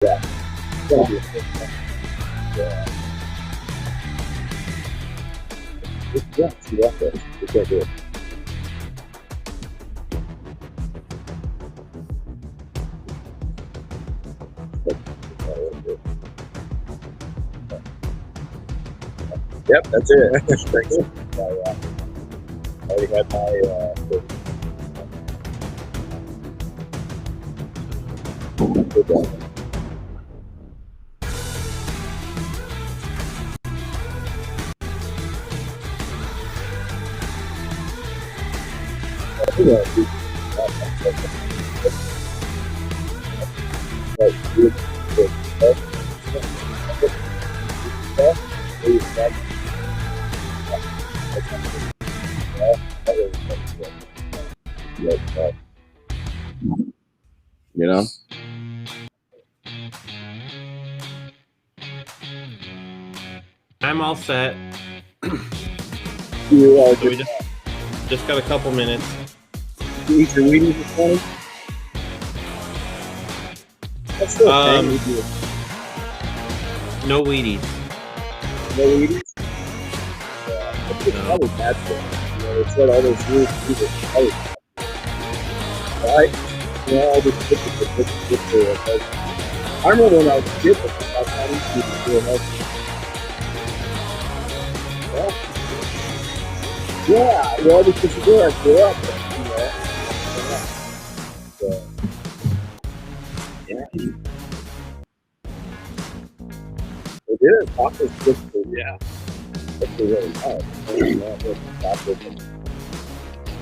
Yeah. Yeah. Yeah, she left it. We can't do it. Yep, that's it. Thanks. I already had my good one. You know? I'm all set. You So we just got a couple minutes. you eat your Wheaties this morning? That's still okay. No Wheaties. No Wheaties? Yeah, it's probably bad for you. You know, it's got all those rules. Probably bad. Right? You know, all this good. I remember when I was a kid, I was not eating Wheaties doing that. Yeah, well, because you do have to grow up, you know. So, yeah. It is. Tacos good for you. Yeah. That's really hard. You know, tacos.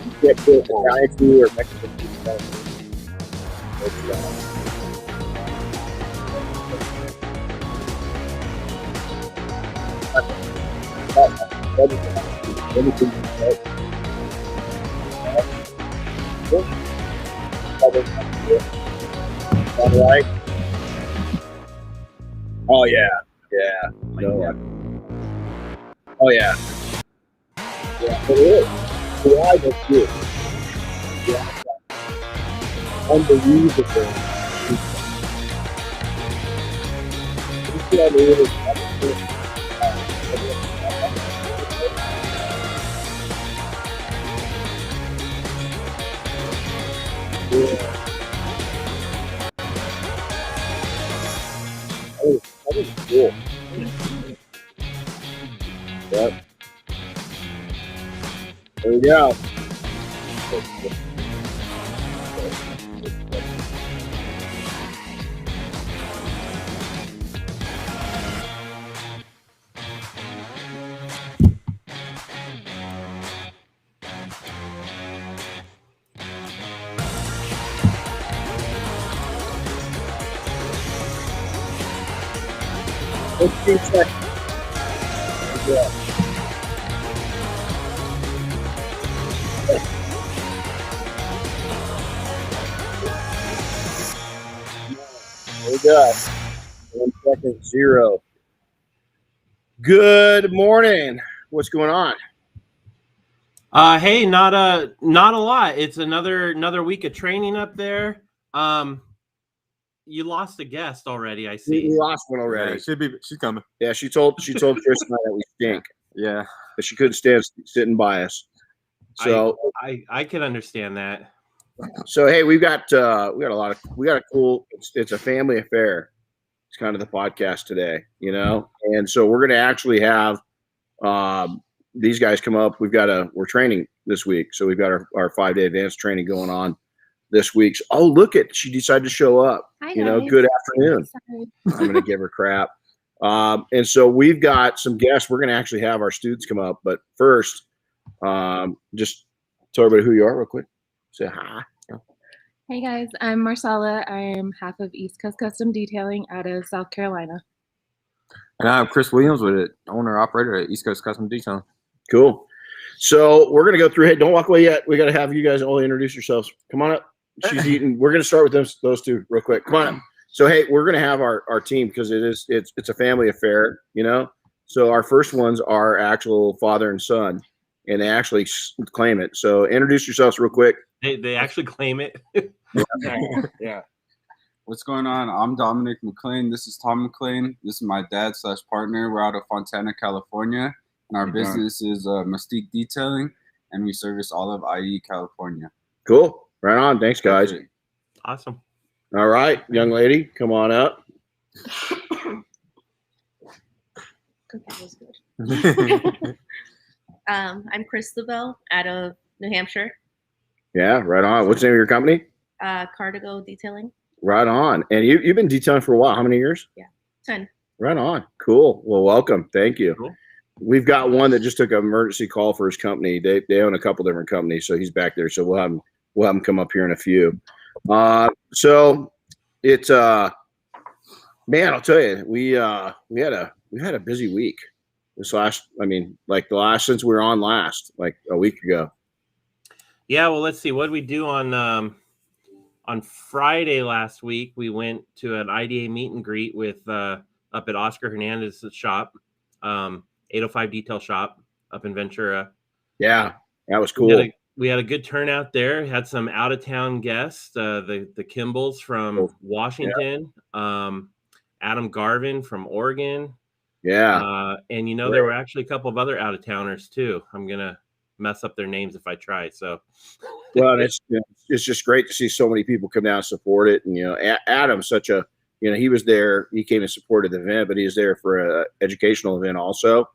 You can't put Italian food or Mexican food. Anything you know. All right. Oh yeah, yeah. No. Oh yeah. Yeah, it is. Why was good? Yeah. Unbelievable. Oh, that was cool. Yep. There we go. Let's see second. Yeah. There we go. 1 second, 0. Good morning. What's going on? Hey, not a lot. It's another week of training up there. You lost a guest already, I see. We lost one already. Yeah, she's coming. Yeah, she told Chris and I that we stink. Yeah. That she couldn't stand sitting by us. So I can understand that. So hey, we got a cool. It's a family affair. It's kind of the podcast today, you know, and so we're going to actually have these guys come up. We're training this week, so we've got our 5-day advanced training going on this week. So, oh, look she decided to show up. Hi, you know, guys. good afternoon. Sorry. I'm going to give her crap. And so we've got some guests. We're going to actually have our students come up, but first, just tell everybody who you are real quick. Say hi. Hey guys, I'm Marcella. I'm half of East Coast Custom Detailing out of South Carolina. And I'm Chris Williams, with it, owner operator at East Coast Custom Detailing. Cool. So we're gonna go through. Hey, don't walk away yet. We got to have you guys all introduce yourselves. Come on up. She's eating. We're gonna start with those two real quick. Come on up. So hey, we're gonna have our team because it's a family affair, you know. So our first ones are actual father and son, and they actually claim it. So introduce yourselves real quick. They actually claim it. Yeah. What's going on? I'm Dominic McLean. This is Tom McLean. This is my dad/partner. We're out of Fontana, California, and our business is Mystique Detailing, and we service all of IE, California. Cool. Right on. Thanks, guys. Awesome. All right, young lady, come on up. That was good. I'm Chris LaBelle out of New Hampshire. Yeah, right on. What's the name of your company? Cardigo Detailing. Right on. And you've been detailing for a while. How many years? 10. Right on. Cool. Well, welcome. Thank you. Cool. We've got one that just took an emergency call for his company. They own a couple different companies, so he's back there. So we'll have him come up here in a few. So it's man, I'll tell you, we had a busy week this last. I mean, like the last since we were on last, like a week ago. Yeah, well, let's see. What did we do on Friday last week? We went to an IDA meet and greet with up at Oscar Hernandez's shop, 805 Detail Shop up in Ventura. Yeah, that was cool. We had a good turnout there. Had some out of town guests, the Kimballs from Washington, Adam Garvin from Oregon. Yeah, and there were actually a couple of other out of towners too. I'm gonna mess up their names if I try. So, well, it's just great to see so many people come down and support it. And Adam's such a he was there. He came and supported the event, but he was there for an educational event also.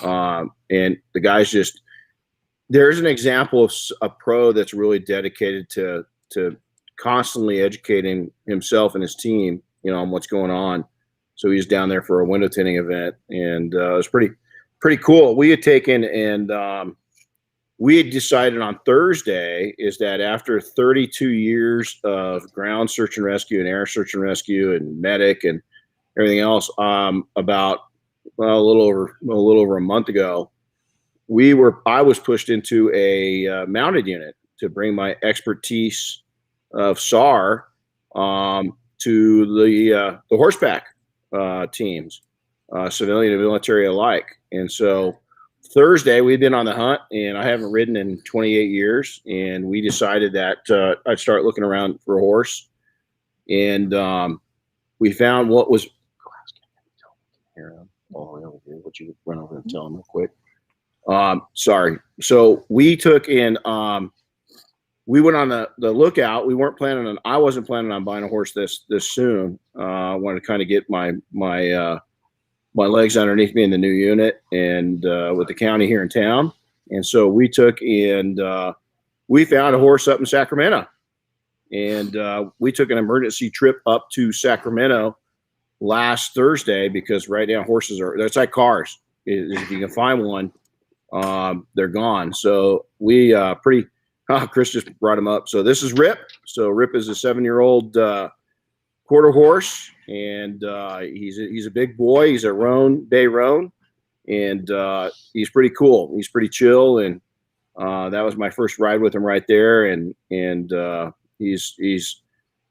And the guys just there's an example of a pro that's really dedicated to constantly educating himself and his team, on what's going on. So he's down there for a window tinting event, and it was pretty cool. We had taken and we had decided on Thursday is that after 32 years of ground search and rescue and air search and rescue and medic and everything else, about a little over a month ago, I was pushed into a mounted unit to bring my expertise of SAR to the horseback teams, civilian and military alike. And so Thursday we'd been on the hunt, and I haven't ridden in 28 years, and we decided that I'd start looking around for a horse, and we found what was here. All the way over here. Would you run over and tell them real quick? Sorry. So we took in, we went on the lookout. I wasn't planning on buying a horse this soon. I wanted to kind of get my legs underneath me in the new unit and with the county here in town. And so we took and we found a horse up in Sacramento, and we took an emergency trip up to Sacramento last Thursday because right now horses it's like cars. If you can find one, they're gone. So we Chris just brought him up. So this is Rip. So Rip is a 7-year-old quarter horse, and he's a big boy. He's a bay roan, and he's pretty cool. He's pretty chill, and that was my first ride with him right there. And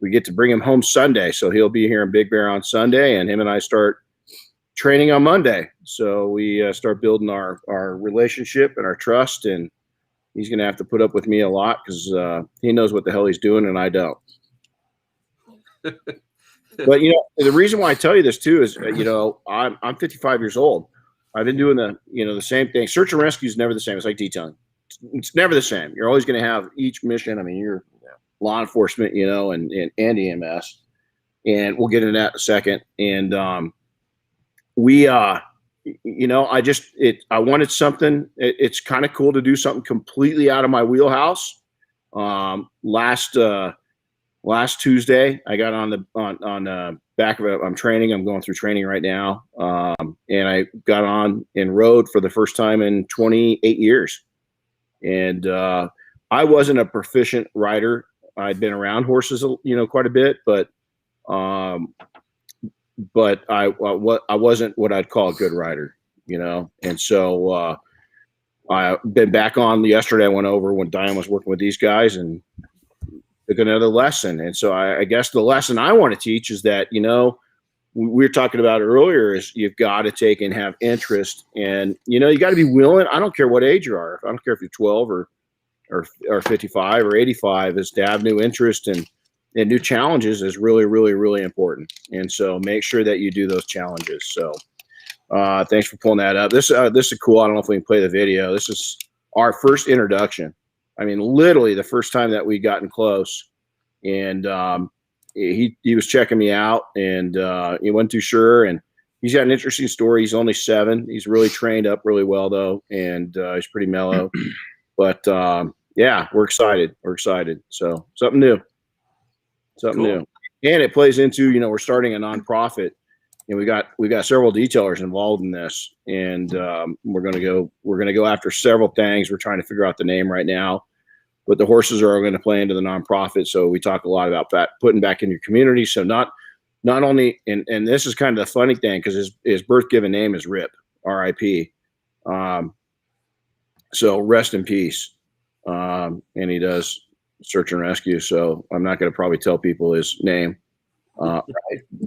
we get to bring him home Sunday, so he'll be here in Big Bear on Sunday, and him and I start training on Monday. So we start building our relationship and our trust, and he's going to have to put up with me a lot because he knows what the hell he's doing and I don't. But the reason why I tell you this too is I'm 55 years old. I've been doing the same thing. Search and rescue is never the same. It's like detailing. It's never the same. You're always going to have each mission. I mean, you're law enforcement, and EMS, and we'll get into that in a second. And I wanted something. It's kind of cool to do something completely out of my wheelhouse. Last Tuesday, I got on the back of it. I'm training. I'm going through training right now. And I got on and rode for the first time in 28 years. And I wasn't a proficient rider. I'd been around horses, quite a bit, but I wasn't what I'd call a good rider, And so I've been back on yesterday. I went over when Diane was working with these guys and took another lesson. And so I guess the lesson I want to teach is that, we were talking about it earlier, is you've got to take and have interest, and, you got to be willing. I don't care what age you are. I don't care if you're 12 or 55 or 85, is to have new interest new challenges is really, really, really important. And so make sure that you do those challenges. So thanks for pulling that up. This is cool. I don't know if we can play the video. This is our first introduction. I mean, literally the first time that we gotten close. And he was checking me out, and he wasn't too sure. And he's got an interesting story. He's only 7. He's really trained up really well, though, and he's pretty mellow. But yeah, we're excited. We're excited. So something new. Something new. And it plays into, you know, we're starting a nonprofit, and we got several detailers involved in this, and we're gonna go after several things. We're trying to figure out the name right now, but the horses are going to play into the nonprofit. So we talk a lot about that, putting back in your community. So not only, and this is kind of the funny thing, because his birth given name is Rip, R.I.P. So rest in peace. And he does search and rescue. So I'm not going to probably tell people his name. Right.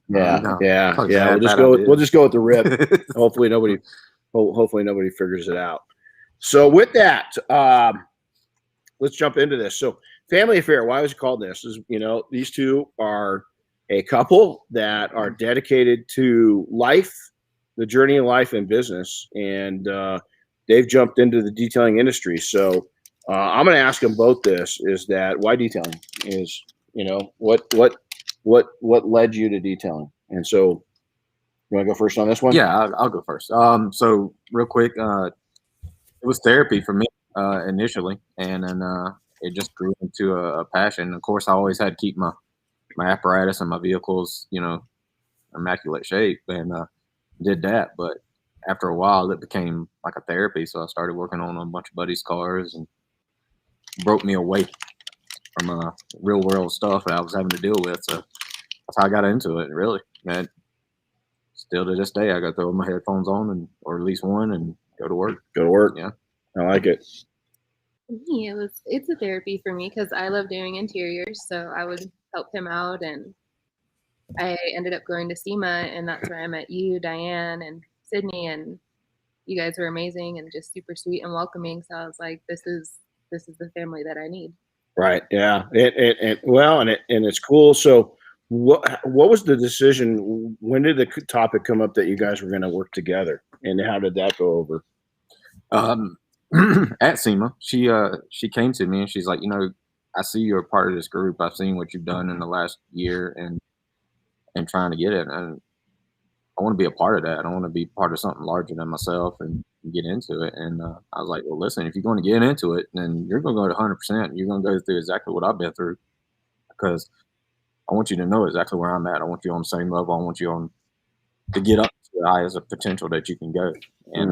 Yeah. We'll just go with the Rip. Hopefully nobody figures it out. So with that, let's jump into this. So family affair, why was it called this? Is, you know, these two are a couple that are dedicated to life, the journey of life and business. And they've jumped into the detailing industry. So I'm going to ask them both this, is that why detailing? Is, you know, what led you to detailing? And so you want to go first on this one? Yeah, I'll go first. So real quick, it was therapy for me initially, and then it just grew into a passion. Of course, I always had to keep my apparatus and my vehicles, you know, immaculate shape, and did that. But after a while, it became like a therapy. So I started working on a bunch of buddies' cars, and broke me away from real world stuff that I was having to deal with. So that's how I got into it, really. And still to this day, I got to throw my headphones on, or at least one, and go to work. Yeah, I like it. For me, it's a therapy for me because I love doing interiors, so I would help him out, and I ended up going to SEMA, and that's where I met you, Diane, and Sydney, and you guys were amazing and just super sweet and welcoming. So I was like, this is the family that I need. Right. Yeah. And it's cool. So what was the decision? When did the topic come up that you guys were going to work together, and how did that go over? At SEMA, she came to me and she's like, you know, I see you're a part of this group. I've seen what you've done in the last year and trying to get it. And I want to be a part of that. I want to be part of something larger than myself and get into it. And I was like, well, listen, if you're going to get into it, then you're going to go to 100%. You're going to go through exactly what I've been through, because I want you to know exactly where I'm at. I want you on the same level. I want you to get up to the highest of potential that you can go. And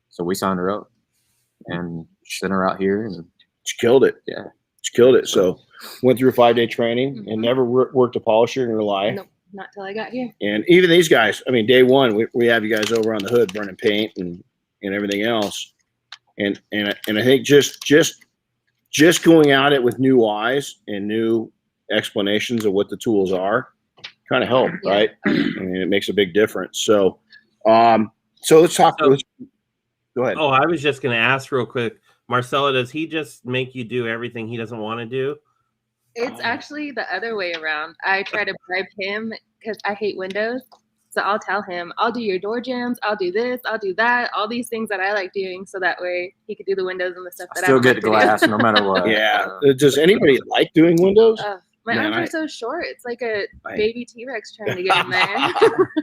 so we signed her up and sent her out here, and she killed it. Yeah, she killed it. So went through a 5-day training and never worked a polisher in her life. Nope, not till I got here. And even these guys, I mean, day one, we have you guys over on the hood burning paint and everything else. And I think just going at it with new eyes and new explanations of what the tools are kind of help, right? And it makes a big difference. So let's talk. Go ahead. Oh, I was just going to ask real quick, Marcella, does he just make you do everything he doesn't want to do? It's actually the other way around. I try to bribe him because I hate windows. So I'll tell him, I'll do your door jambs, I'll do this, I'll do that, all these things that I like doing, so that way he could do the windows and the stuff that I still don't get like glass to do. no matter what. Yeah. Does anybody like doing windows? My arms are so short. It's like a baby T-Rex trying to get in there.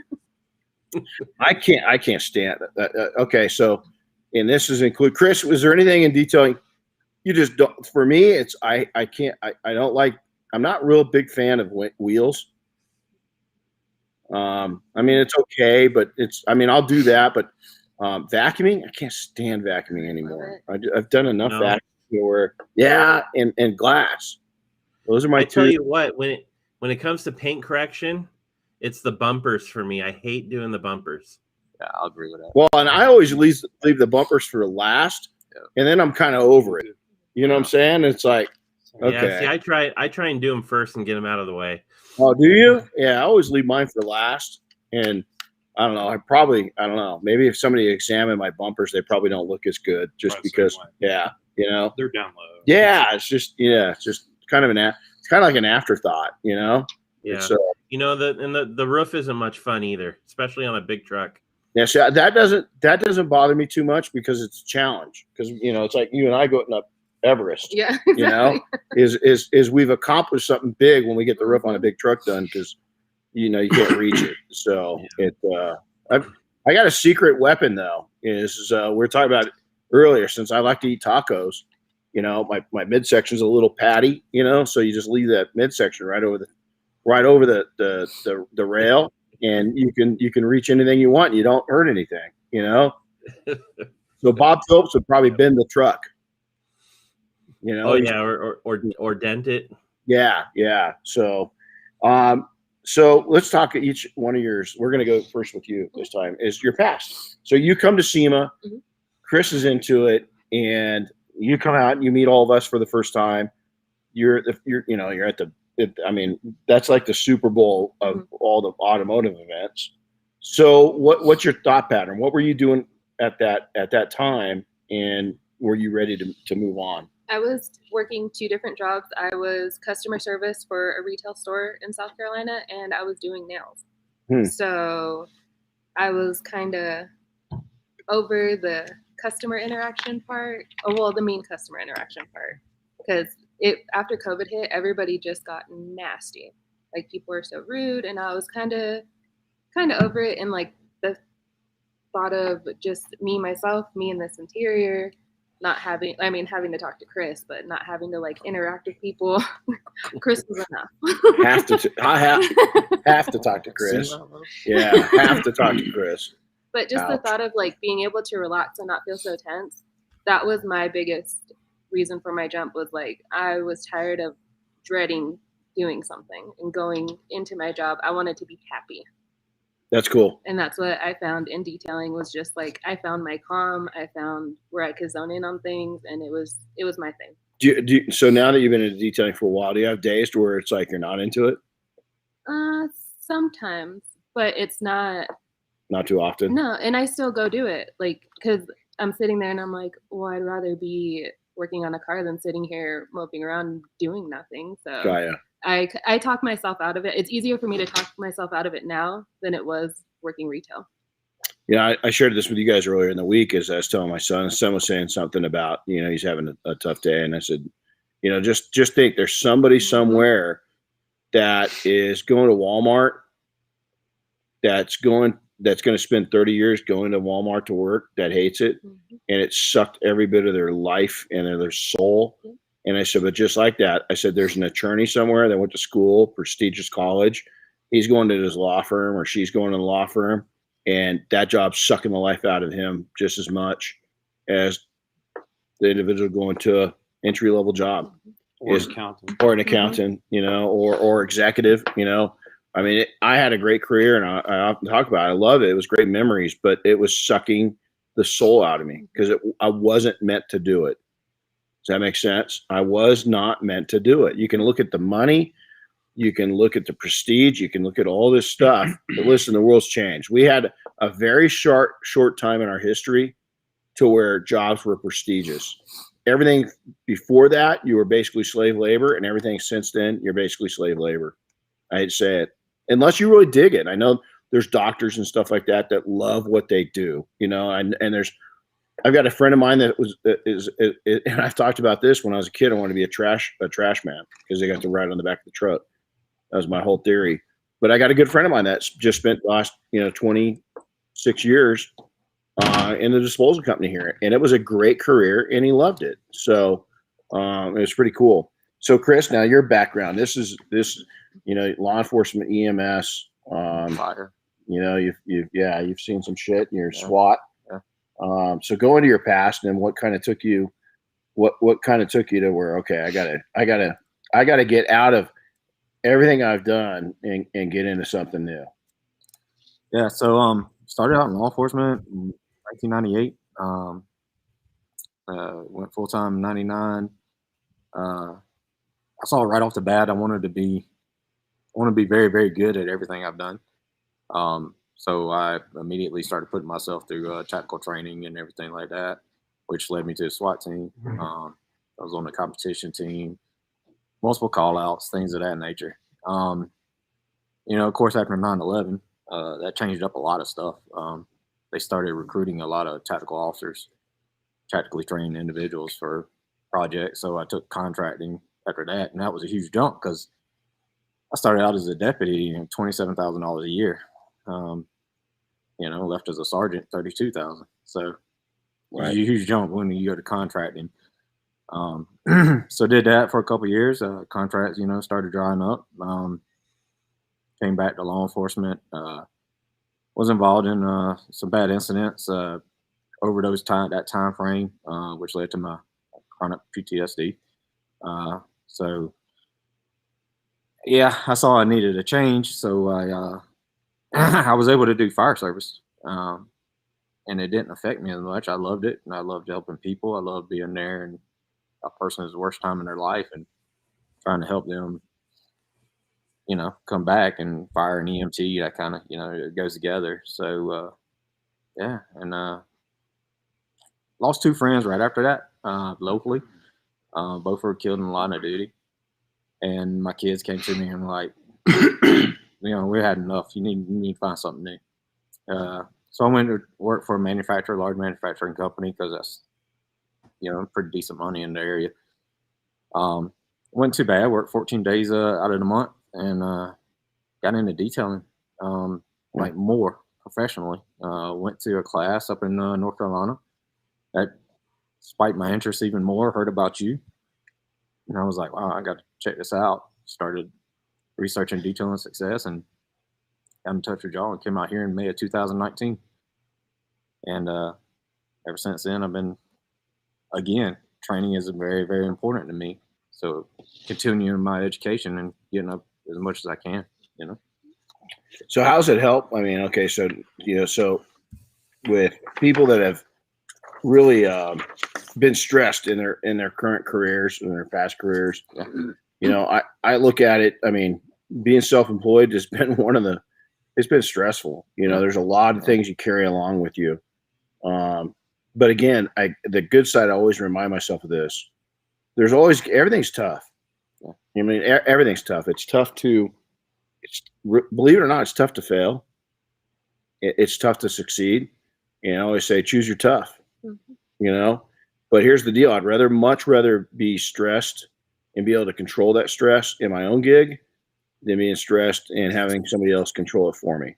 I can't stand that. Okay, so, and this is include Chris. Was there anything in detailing you just don't? For me, it's I can't. I don't like. I'm not real big fan of wheels. I mean, it's okay, but I'll do that. But vacuuming, I can't stand vacuuming anymore. I've done enough vacuuming where, and glass. Those are my two. I tell you what, when it comes to paint correction, it's the bumpers for me. I hate doing the bumpers. Yeah, I'll agree with that. Well, and I always leave the bumpers for last, and then I'm kind of over it. You know what I'm saying? It's like, okay. Yeah, see, I try and do them first and get them out of the way. Oh, do you? Yeah, I always leave mine for last, and I don't know. I don't know. Maybe if somebody examined my bumpers, they probably don't look as good, just because. Yeah, you know, they're down low. Yeah, it's just kind of it's it's kind of like an afterthought, you know. Yeah. It's, the roof isn't much fun either, especially on a big truck. yeah, so that doesn't bother me too much because it's a challenge. Because it's like you and I going up Everest. Yeah, You know, is we've accomplished something big when we get the roof on a big truck done because you can't reach it. So I got a secret weapon though. Is we were talking about it earlier. Since I like to eat tacos, my midsection's a little patty. So you just leave that midsection right over the rail. And you can reach anything you want. And you don't hurt anything, So Bob Phillips would probably bend the truck, Oh yeah, or dent it. Yeah. So, so let's talk each one of yours. We're gonna go first with you this time. Is your past? So you come to SEMA, Chris is into it, and you come out and you meet all of us for the first time. You're at the. That's like the Super Bowl of all the automotive events. So what's your thought pattern? What were you doing at that time, and were you ready to move on? I was working 2 different jobs. I was customer service for a retail store in South Carolina, and I was doing nails. So I was kind of over the customer interaction part. The mean customer interaction part, because after COVID hit, everybody just got nasty. Like people were so rude, and I was kind of over it. And like the thought of just me in this interior, not having to talk to Chris, but not having to like interact with people. Chris was enough. I have to talk to Chris. Yeah, have to talk to Chris. But just the thought of like being able to relax and not feel so tense, that was my biggest reason for my jump. Was like I was tired of dreading doing something and going into my job. I wanted to be happy. That's cool. And that's what I found in detailing. Was just like I found my calm. I found where I could zone in on things, and it was my thing. So now that you've been into detailing for a while, do you have days where it's like you're not into it? Sometimes, but it's not too often. No, and I still go do it, like, because I'm sitting there and I'm like, well, I'd rather be working on a car than sitting here moping around doing nothing. So Gaia. I talk myself out of it. It's easier for me to talk myself out of it now than it was working retail. Yeah, I shared this with you guys earlier in the week as I was telling my son. Son was saying something about, he's having a tough day. And I said, just think there's somebody somewhere that is going to Walmart that's going to spend 30 years going to Walmart to work that hates it. And it sucked every bit of their life and of their soul. And I said, but just like that, I said, there's an attorney somewhere that went to school, prestigious college. He's going to his law firm, or she's going to the law firm. And that job's sucking the life out of him just as much as the individual going to an entry-level job. Or an accountant. Or an accountant, or executive, I had a great career, and I often talk about it. I love it. It was great memories, but it was sucking the soul out of me because I wasn't meant to do it. Does that make sense? I was not meant to do it. You can look at the money. You can look at the prestige. You can look at all this stuff. But listen, the world's changed. We had a very short time in our history to where jobs were prestigious. Everything before that, you were basically slave labor, and everything since then, you're basically slave labor. I hate to say it. Unless you really dig it. I know there's doctors and stuff like that love what they do, and I've got a friend of mine that is, and I've talked about this when I was a kid. I wanted to be a trash man because they got to ride on the back of the truck. That was my whole theory. But I got a good friend of mine that's just spent the last 26 years in the disposal company here, and it was a great career, and he loved it. So it was pretty cool. So Chris, now your background. This law enforcement, EMS, Fire. You've seen some shit. You're SWAT. So go into your past, and what kind of took you, what kind of took you to where, okay, I gotta get out of everything I've done and get into something new. Yeah. So, started out in law enforcement in 1998. Went full time in 99. I saw right off the bat, I want to be very, very good at everything I've done. So I immediately started putting myself through tactical training and everything like that, which led me to the SWAT team. I was on the competition team. multiple call outs, things of that nature. Of course, after 9/11, that changed up a lot of stuff. They started recruiting a lot of tactical officers, tactically trained individuals for projects. So I took contracting after that, and that was a huge jump because I started out as a deputy, $27,000 a year. Left as a sergeant, $32,000. So Right. it's a huge jump when you go to contracting. So did that for a couple of years. Contracts, started drying up. Came back to law enforcement. Was involved in some bad incidents over that time frame, which led to my chronic PTSD. So yeah, I saw I needed a change, so I I was able to do fire service, and it didn't affect me as much. I loved it, and I loved helping people. I loved being there and a person's worst time in their life and trying to help them, come back. And fire and EMT, that kind of, it goes together. So yeah, and lost two friends right after that locally. Both were killed in the line of duty. And my kids came to me and were like, we had enough. You need to find something new. So I went to work for a large manufacturing company, because that's, pretty decent money in the area. Wasn't too bad. Worked 14 days out of the month, and got into detailing, like more professionally. Went to a class up in North Carolina that spiked my interest even more. Heard about you, and I was like, wow, I got to check this out. Started researching detailing success and got in touch with y'all and came out here in May of 2019. And ever since then, I've been, again, training is very, very important to me. So continuing my education and getting up as much as I can, So how's it help? I mean, okay, so so with people that have really been stressed in their current careers, in their past careers, I look at it. I mean, being self-employed has been it's been stressful. There's a lot of things you carry along with you. But again, the good side, I always remind myself of this. Everything's tough. I mean, everything's tough. It's tough believe it or not, it's tough to fail. It's tough to succeed. I always say, choose your tough, but here's the deal. I'd much rather be stressed and be able to control that stress in my own gig than being stressed and having somebody else control it for me.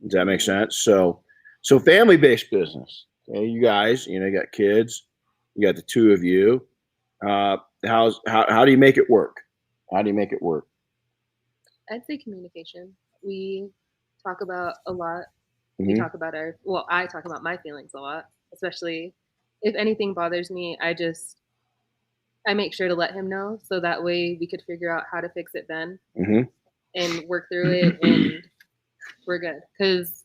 Does that make sense? So family-based business. Okay, you guys, you got kids, you got the two of you. How do you make it work? How do you make it work? I'd say communication. We talk about a lot. Mhm. We talk about I talk about my feelings a lot, especially if anything bothers me. I make sure to let him know, so that way we could figure out how to fix it then and work through it, and we're good. Because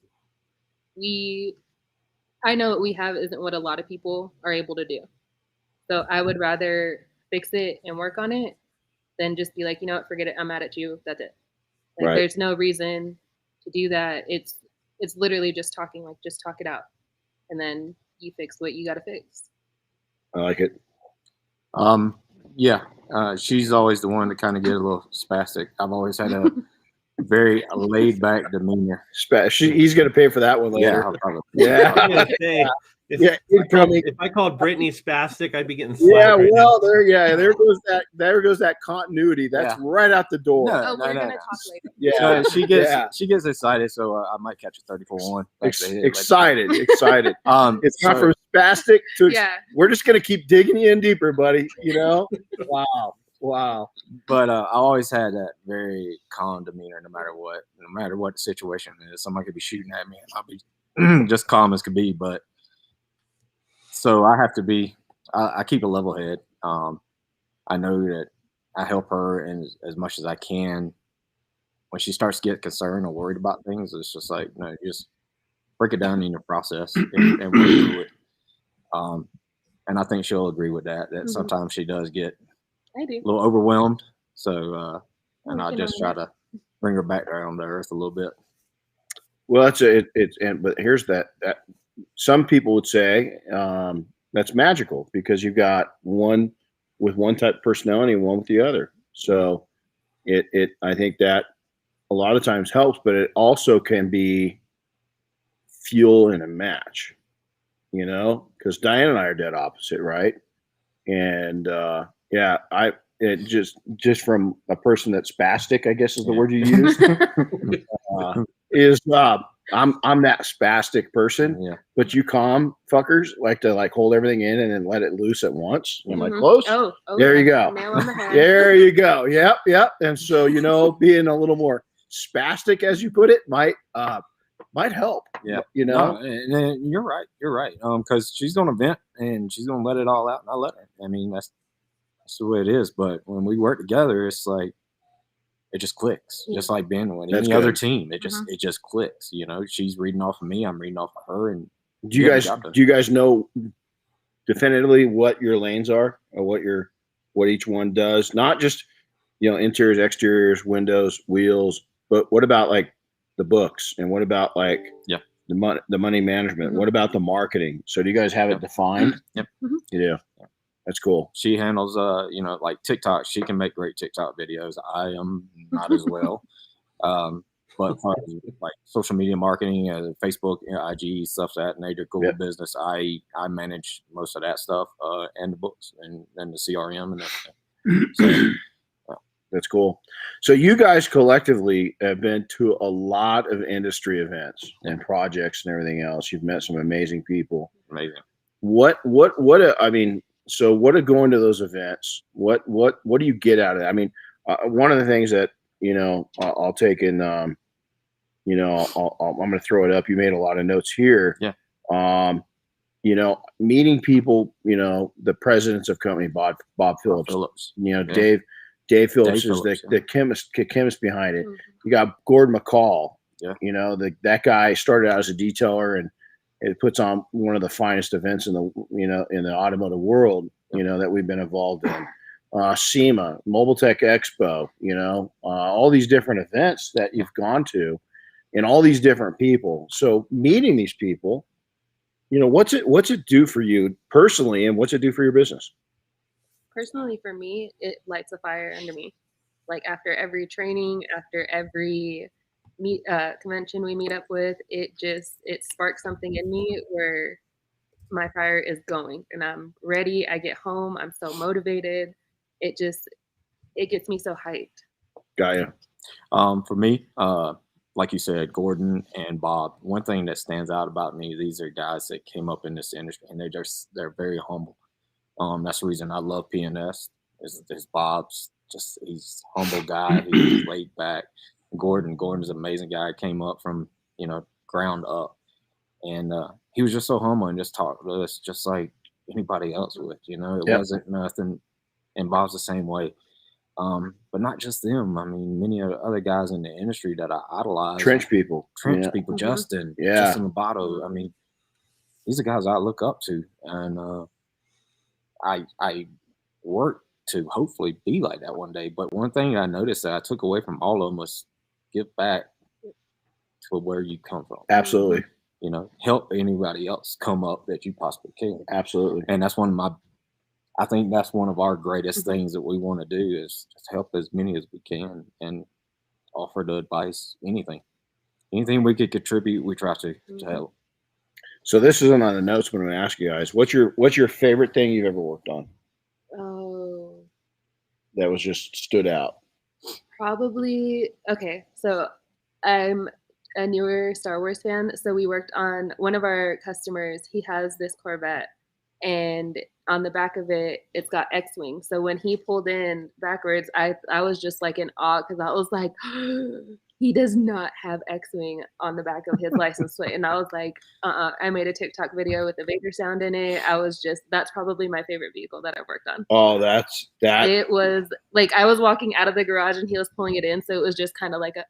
I know what we have isn't what a lot of people are able to do. So I would rather fix it and work on it than just be like, forget it. I'm mad at you. That's it. Like, Right. There's no reason to do that. It's literally just talking, like, just talk it out, and then you fix what you got to fix. I like it. Yeah. She's always the one to kind of get a little spastic. I've always had a very laid back demeanor. He's going to pay for that one later. Yeah. Probably. Yeah. I was gonna say, if I called Brittany spastic, I'd be getting slapped. Yeah, right well, there goes that continuity. That's right out the door. No. We're gonna talk later. Yeah, So she gets excited, so I might catch a 34-1. Excited. It's not So- from spastic to. Yeah. We're just gonna keep digging you in deeper, buddy. Wow. But I always had that very calm demeanor, no matter what the situation is. Somebody could be shooting at me, and I'll be just calm as could be. But so I have to be. I keep a level head. I know that I help her as much as I can. When she starts to get concerned or worried about things, it's just like, no, just break it down in your process and work through it. And I think she'll agree with that. That sometimes she does get I do. a little overwhelmed. So, and I just try to bring her back down to earth a little bit. Well, but here's that some people would say that's magical because you've got one with one type of personality and one with the other. So I think that a lot of times helps, but it also can be fuel in a match, because Diane and I are dead opposite, right? And it just from a person that's spastic, I guess is the word you use, is I'm that spastic person, but you calm fuckers like to hold everything in and then let it loose at once. And I'm like, close. Oh, there you go. Nail on the head. There you go. Yep. And so being a little more spastic, as you put it, might help. Yeah. No, and you're right. You're right. Because she's gonna vent and she's gonna let it all out, and I let her. I mean, that's the way it is. But when we work together, it's like it just clicks. Just like being with any other team, it just clicks. She's reading off of me, I'm reading off of her. And do you guys know definitively what your lanes are, or what each one does? Not just interiors, exteriors, windows, wheels, but what about the books, and what about the money management? What about the marketing? So do you guys have it defined? Yep. You do. That's cool. She handles like TikTok. She can make great TikTok videos. I am not as well. But like social media marketing, Facebook, IG, stuff that nature, Google business, I manage most of that stuff, and the books and the CRM and everything. So that's cool. So you guys collectively have been to a lot of industry events and projects and everything else. You've met some amazing people. Amazing. So what are going to those events? What do you get out of it? I mean, one of the things that, I'll take in, I'm going to throw it up. You made a lot of notes here. Yeah. Meeting people, the presidents of company, Bob Phillips. Dave Phillips is the chemist behind it. You got Gordon McCall. Yeah. That guy started out as a detailer, and it puts on one of the finest events in the automotive world, that we've been involved in. SEMA, Mobile Tech Expo, all these different events that you've gone to, and all these different people. So meeting these people, what's it do for you personally, and what's it do for your business? Personally, for me, it lights a fire under me. Like after every training, after every convention we meet up with, it sparks something in me where my fire is going, and I'm ready. I get home, I'm so motivated. It gets me so hyped. Got you. For me, like you said, Gordon and Bob. One thing that stands out about me, these are guys that came up in this industry, and they're very humble. That's the reason I love PNS. Is Bob's he's a humble guy. He's laid back. Gordon's an amazing guy. Came up from ground up, and he was just so humble and just talked to us just like anybody else would. It wasn't nothing. And Bob's the same way. But not just them. I mean, many other guys in the industry that I idolize. Trench people, Justin, Justin Lobato. I mean, these are guys I look up to, and I work to hopefully be like that one day. But one thing I noticed that I took away from all of them was give back to where you come from. Absolutely. Help anybody else come up that you possibly can. Absolutely. And that's I think that's one of our greatest things that we want to do is just help as many as we can and offer the advice, anything we could contribute, we try to help. So this isn't on the notes, but I'm going to ask you guys, what's your favorite thing you've ever worked on? Oh, that was just stood out. Probably. Okay. So I'm a newer Star Wars fan. So we worked on one of our customers. He has this Corvette, and on the back of it, it's got X-Wing. So when he pulled in backwards, I was just like in awe, because I was like, he does not have X-Wing on the back of his license plate. And I was like, I made a TikTok video with the Vader sound in it. That's probably my favorite vehicle that I've worked on. Oh, that's that. It was like, I was walking out of the garage and he was pulling it in. So it was just kind of like a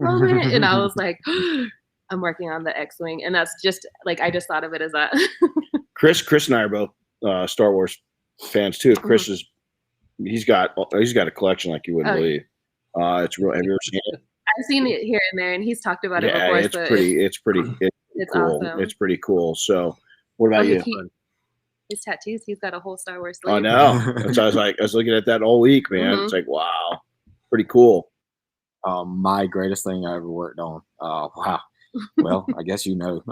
moment. And I was like, I'm working on the X-Wing. And that's just like, I just thought of it as that. Chris and I are both Star Wars fans too. Chris he's got a collection like you wouldn't believe. It's real. Have you ever seen it? I've seen it here and there, and he's talked about it before. It's pretty it's cool. awesome. It's pretty cool. So, what about you? his tattoos. He's got a whole Star Wars I sleeve. know. That's I was looking at that all week, man. It's like, wow, pretty cool. My greatest thing I ever worked on. Wow. Well, I guess you know.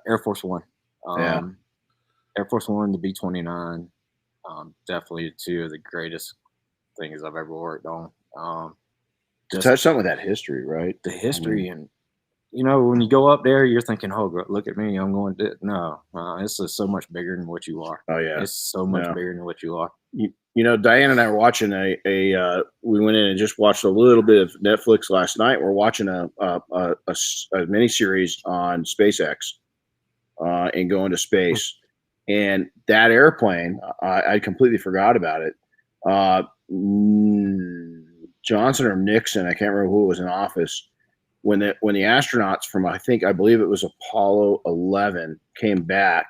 Air Force One. Air Force One, the B-29. Definitely two of the greatest things I've ever worked on. To touch something with that history, right? The history, and when you go up there, you're thinking, "Oh, look at me, I'm going to." No, it's just so much bigger than what you are. Oh yeah, it's so much bigger than what you are. Diane and I were watching we went in and just watched a little bit of Netflix last night. We're watching a miniseries on SpaceX and going to space. And that airplane, I completely forgot about it. Johnson or Nixon, I can't remember who was in office when the astronauts from I believe it was Apollo 11 came back.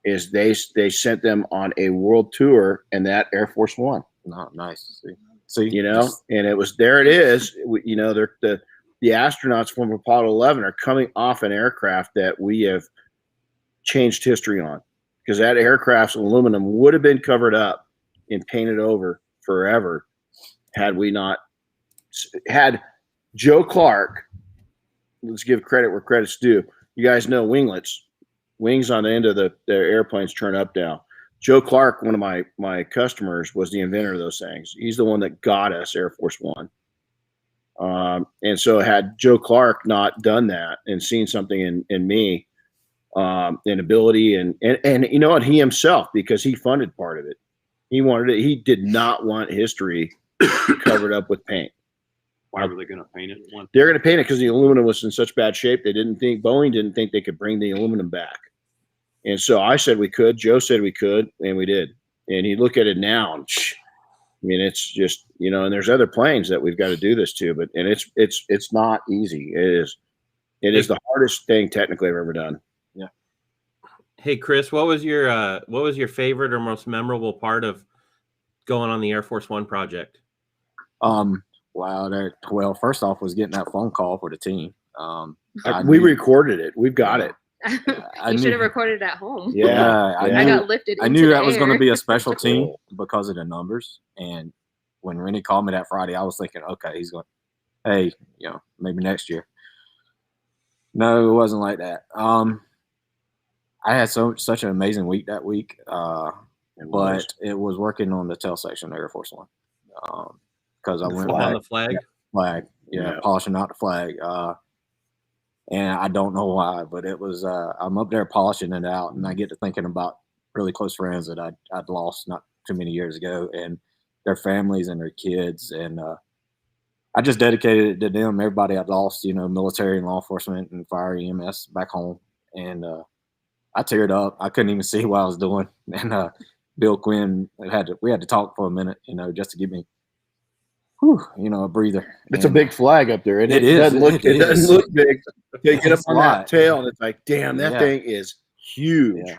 Is they sent them on a world tour, and that Air Force One. Not nice to see. And it was there. It is. They're the astronauts from Apollo 11 are coming off an aircraft that we have changed history on, because that aircraft's aluminum would have been covered up and painted over forever had we not had Joe Clark. Let's give credit where credit's due. You guys know winglets. Wings on the end of the airplanes turn up down. Joe Clark, one of my customers, was the inventor of those things. He's the one that got us Air Force One. And so had Joe Clark not done that and seen something in me, in ability and you know what, he himself, because he funded part of it. He wanted it. He did not want history covered up with paint. Why were they going to paint it? They're going to paint it because the aluminum was in such bad shape. Boeing didn't think they could bring the aluminum back. And so I said we could. Joe said we could, and we did. And you look at it now, and it's just, and there's other planes that we've got to do this to, but it's not easy. It is the hardest thing technically I've ever done. Yeah. Hey Chris, what was your favorite or most memorable part of going on the Air Force One project? Wow, well, first off was getting that phone call for the team. We recorded it. We've got it. You should have recorded it at home. Yeah, I got lifted. I knew that the was going to air. be a special team because of the numbers. And when Renny called me that Friday, I was thinking, okay, he's going, hey, maybe next year. No, it wasn't like that. I had such an amazing week that week, but it was working on the tail section of Air Force One. Because I went on the flag, polishing out the flag. And I don't know why, but it was, I'm up there polishing it out, and I get to thinking about really close friends that I'd lost not too many years ago, and their families and their kids. And I just dedicated it to them, everybody I'd lost, military and law enforcement and fire EMS back home. And I teared up. I couldn't even see what I was doing. And Bill Quinn, we had to talk for a minute, just to give me, a breather. It's a big flag up there. It doesn't look big. They get up on that tail, and it's like, damn, that thing is huge. Yeah.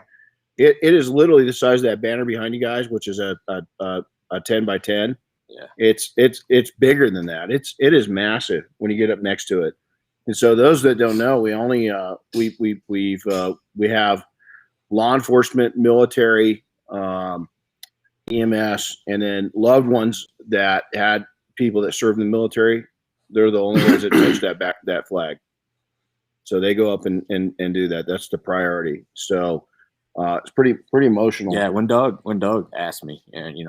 It is literally the size of that banner behind you guys, which is a 10 by 10. Yeah. It's bigger than that. It is massive when you get up next to it. And so those that don't know, we only we have law enforcement, military, EMS, and then loved ones that had people that served in the military. They're the only ones that touch that flag. So they go up and do that. That's the priority. So it's pretty emotional. Yeah, when Doug asked me, and he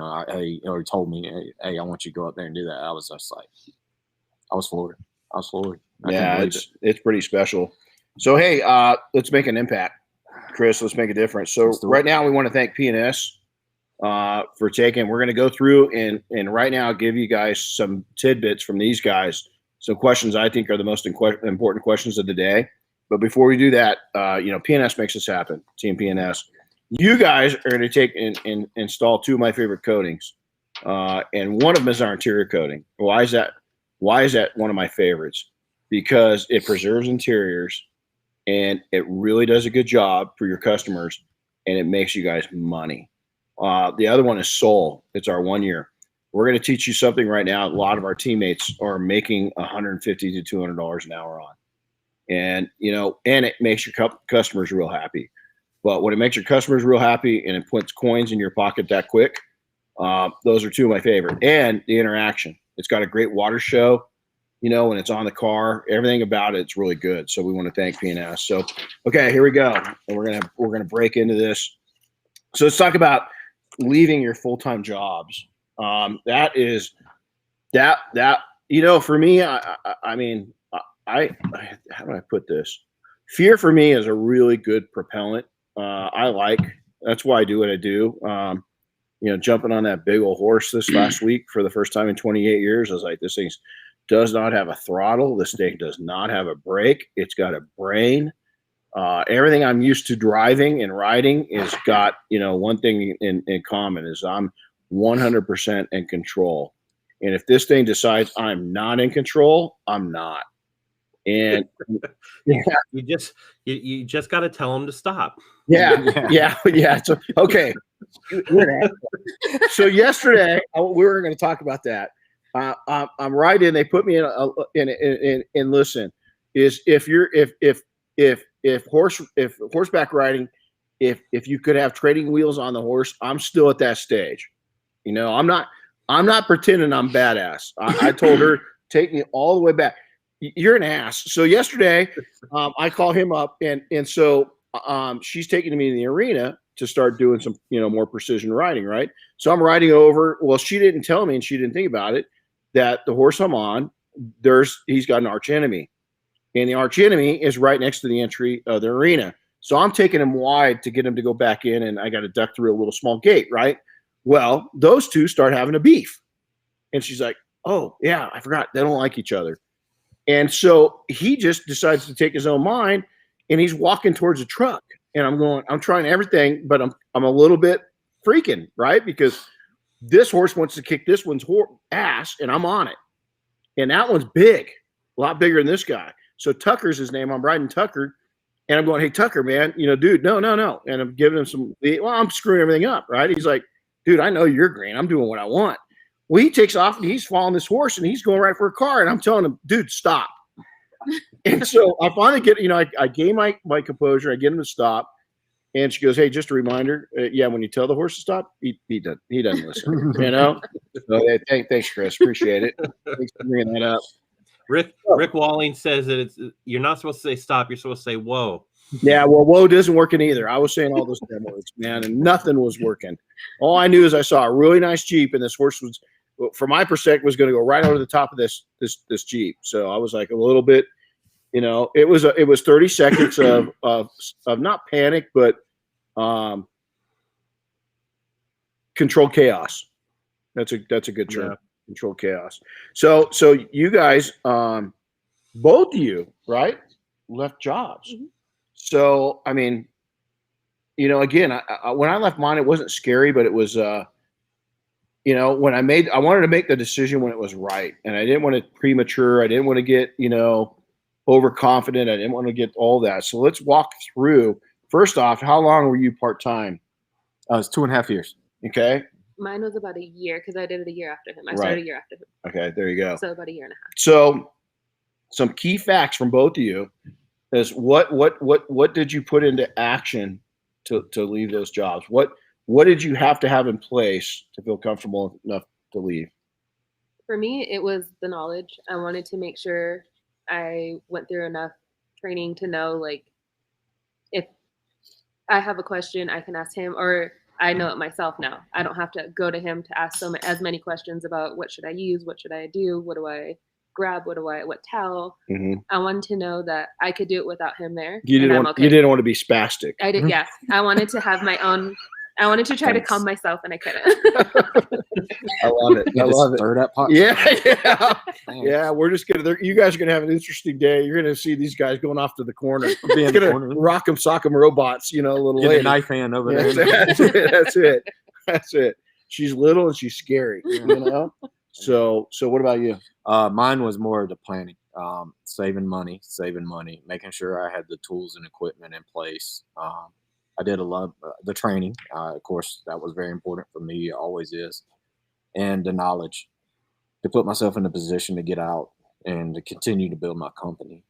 told me, hey, I want you to go up there and do that, I was just like, I was floored. Yeah, it's pretty special. So hey, let's make an impact, Chris. Let's make a difference. So right now we want to thank P&S for taking. We're going to go through and right now give you guys some tidbits from these guys. Some questions I think are the most important questions of the day. But before we do that, P&S makes this happen. Team P&S. You guys are going to take and install two of my favorite coatings, and one of them is our interior coating. Why is that? Why is that one of my favorites? Because it preserves interiors, and it really does a good job for your customers, and it makes you guys money. The other one is Soul. It's our 1 year. We're going to teach you something right now. A lot of our teammates are making $150 to $200 an hour on, and and it makes your customers real happy. But when it makes your customers real happy and it puts coins in your pocket that quick, those are two of my favorite. And the interaction. It's got a great water show, you know, when it's on the car. Everything about it's really good. So we want to thank P&S. So, okay, here we go. And we're gonna break into this. So let's talk about leaving your full-time jobs. That is that you know, for me, I mean, how do I put this? Fear for me is a really good propellant. That's why I do what I do. You know, jumping on that big old horse this last week for the first time in 28 years, I was like, this thing does not have a throttle. This thing does not have a brake. It's got a brain. Everything I'm used to driving and riding is got, you know, one thing in common is I'm 100% in control. And if this thing decides I'm not in control, I'm not. And yeah, you just got to tell them to stop. Yeah. So, okay. So yesterday we were going to talk about that. I'm right in. They put me in listen. Is if horseback riding, if you could have training wheels on the horse, I'm still at that stage. You know, I'm not pretending I'm badass. I told her take me all the way back. You're an ass. So yesterday, I call him up, and so she's taking me to the arena to start doing some, you know, more precision riding, right? So I'm riding over. Well, she didn't tell me, and she didn't think about it, that the horse I'm on, he's got an arch enemy, and the arch enemy is right next to the entry of the arena. So I'm taking him wide to get him to go back in, and I got to duck through a little small gate, right? Well, those two start having a beef, and she's like, "Oh yeah, I forgot they don't like each other." And so he just decides to take his own mind, and he's walking towards a truck. And I'm trying everything, but I'm a little bit freaking, right? Because this horse wants to kick this one's ass, and I'm on it. And that one's big, a lot bigger than this guy. So Tucker's his name. I'm riding Tucker, and I'm going, "Hey, Tucker, man, you know, dude, no. And I'm giving him I'm screwing everything up, right? He's like, "Dude, I know you're green. I'm doing what I want." Well, he takes off, and he's following this horse, and he's going right for a car. And I'm telling him, "Dude, stop." And so I finally get, you know, I gain my composure. I get him to stop. And she goes, "Hey, just a reminder. Yeah, when you tell the horse to stop, he doesn't listen." You know? So, hey, thanks, Chris. Appreciate it. Thanks for bringing that up. Rick Walling says that you're not supposed to say stop. You're supposed to say whoa. Yeah, well, whoa doesn't working either. I was saying all those damn words, man, and nothing was working. All I knew is I saw a really nice Jeep, and this horse was, from my perspective, was going to go right over the top of this Jeep. So I was like a little bit, you know, it was 30 seconds of not panic, but controlled chaos. That's a good term. Yeah. Controlled chaos. So you guys, both of you, right, left jobs. Mm-hmm. So I mean, you know, again, when I left mine, it wasn't scary, but it was, you know, when I wanted to make the decision when it was right, and I didn't want to premature. I didn't want to get, you know, overconfident. I didn't want to get all that. So let's walk through. First off, how long were you part-time? It was 2.5 years. Okay. Mine was about a year because I did it a year after him. I started a year after him. Okay, there you go. So about a year and a half. So some key facts from both of you is what did you put into action to leave those jobs? What did you have to have in place to feel comfortable enough to leave? For me, it was the knowledge. I wanted to make sure I went through enough training to know, like, if I have a question, I can ask him, or I know it myself now. I don't have to go to him to ask as many questions about what should I use, what should I do, what do I grab, what towel. Mm-hmm. I wanted to know that I could do it without him there. You didn't want to be spastic. I did, yeah. I wanted to have my own. I wanted to try to calm myself, and I couldn't. I love it. I love it. Stir that pot. Yeah. We're just gonna. You guys are gonna have an interesting day. You're gonna see these guys going off to the corner. It's gonna rock 'em, sock 'em robots. You know, a little lady. Knife hand over there. That's it. She's little and she's scary. You know. So what about you? Mine was more of the planning, saving money, making sure I had the tools and equipment in place. I did a lot of the training. Of course, that was very important for me. It always is. And the knowledge to put myself in a position to get out and to continue to build my company.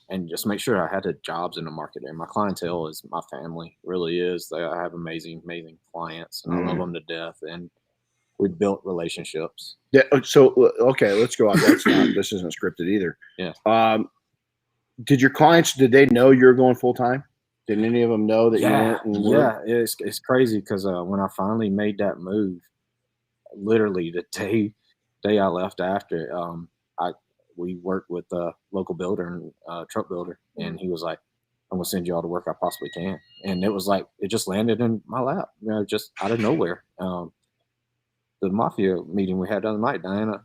and just make sure I had the jobs in the market there. My clientele is my family, really is. I have amazing clients, and I love them to death. And we built relationships. Yeah. So okay, let's go on. This isn't scripted either. Yeah. Did your clients? Did they know you were going full time? Did any of them know that you went? Yeah, it's crazy because when I finally made that move, literally the day I left after, we worked with a local builder and truck builder, and he was like, "I'm gonna send you all the work I possibly can," and it was like it just landed in my lap, just out of nowhere. The mafia meeting we had the other night, Diana